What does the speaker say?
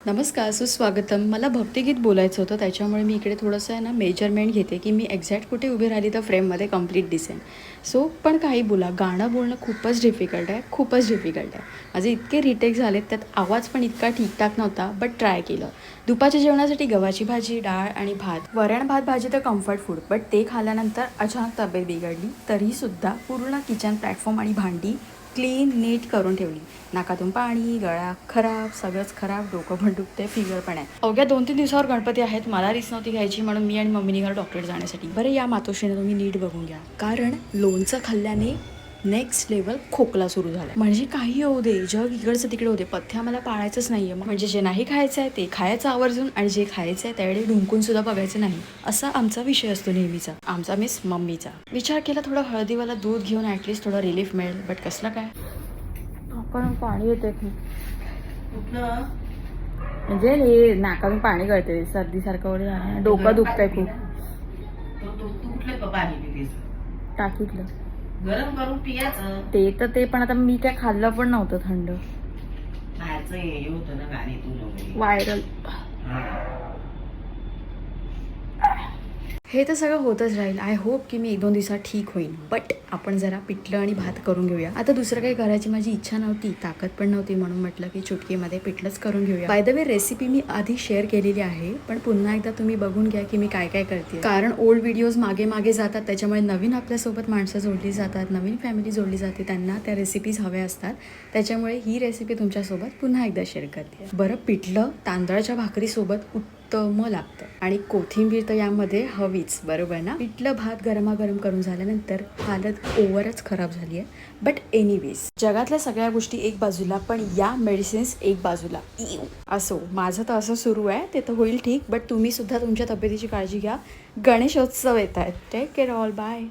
नमस्कार, सुस्वागतम. मला भक्तिगीत बोलायचं होतं, त्याच्यामुळे मी इकडे थोडंसं आहे ना मेजरमेंट घेते की मी एक्झॅक्ट कुठे उभी राहिली तर फ्रेममध्ये कंप्लीट दिसेन. सो पण काही बोला, गाणं बोलणं खूपच डिफिकल्ट आहे, खूपच डिफिकल्ट आहे. माझे इतके रिटेक झालेत, त्यात आवाज पण इतका ठीकठाक नव्हता, बट ट्राय केलं. दुपारच्या जेवणासाठी गव्हाची भाजी, डाळ आणि भात. वरण भात भाजी तर कम्फर्ट फूड, बट ते खाल्ल्यानंतर अचानक तब्येत बिघडली. तरीसुद्धा पूर्ण किचन प्लॅटफॉर्म आणि भांडी क्लीन नीट करून ठेवली. नाकातून पाणी, गळा खराब, सगळंच खराब, डोकं पण दुखते, फिवर पण आहे. अवघ्या 2-3 दिवसावर गणपती आहेत. मला रिस्क नव्हती घ्यायची, म्हणून मी आणि मम्मी निघालो डॉक्टर जाण्यासाठी. बरं या मातोश्रीने तुम्ही नीट बघून घ्या, कारण लोणचं खाल्ल्याने नेक्स्ट लेवल खोकला सुरू झाला. म्हणजे काही होऊ दे, जग इकडचं तिकडे होते, पथ्य आम्हाला पाळायचंच नाहीये. म्हणजे जे नाही खायचं आहे ते खायचं आवर्जून, आणि जे खायचं आहे त्यावेळी ढुंकून सुद्धा बघायचं नाही, असा आमचा विषय असतो नेहमीचा. आमचा मीस मम्मीचा. विचार केला थोडं हळदीवाला दूध घेऊन ॲटलिस्ट थोडं रिलीफ मिळेल, बट कसलं काय, पण पाणी येते खूप. म्हणजे हे नाकातून पाणी गळते, सर्दीसारखं वगैरे आहे, डोकं दुखतंय खूप. टाकीतलं गरम करून पियाचं. ते पण आता मी काय खाल्लं पण नव्हतं थंड. बाहेरचं हे होतं ना गाणीतून वगैरे. व्हायरल. हे तर सगळं होतच राहील. आय होप की मी 1-2 दिवसात ठीक होईल. बट आपण जरा पिठलं आणि भात करून घेऊया. आता दुसरं काही करायची माझी इच्छा नव्हती, ताकद पण नव्हती, म्हणून म्हटलं की चुटकीमध्ये पिठलंच करून घेऊया. बाय द वे रेसिपी मी आधी शेअर केलेली आहे, पण पुन्हा एकदा तुम्ही बघून घ्या की मी काय काय करते. कारण ओल्ड व्हिडिओज मागे मागे जातात, त्याच्यामुळे नवीन आपल्यासोबत माणसं जोडली जातात, नवीन फॅमिली जोडली जाते, त्यांना त्या रेसिपीज हव्या असतात. त्याच्यामुळे ही रेसिपी तुमच्यासोबत पुन्हा एकदा शेअर करते. बरं, पिठलं तांदळाच्या भाकरीसोबत उत्तम लागतं, आणि कोथिंबीर तर यामध्ये हवीच, बरोबर ना. पिठलं भात गरमागरम करून झाल्यानंतर हालत ओव्हरच खराब झाली आहे. बट एनिवेज, जगातल्या सगळ्या गोष्टी एक बाजूला, पण या मेडिसिन्स एक बाजूला. असो, माझं तर असं सुरू आहे, ते तर होईल ठीक, बट तुम्ही सुद्धा तुमच्या तब्येतीची काळजी घ्या. गणेशोत्सव येत आहेत. Take care all, bye.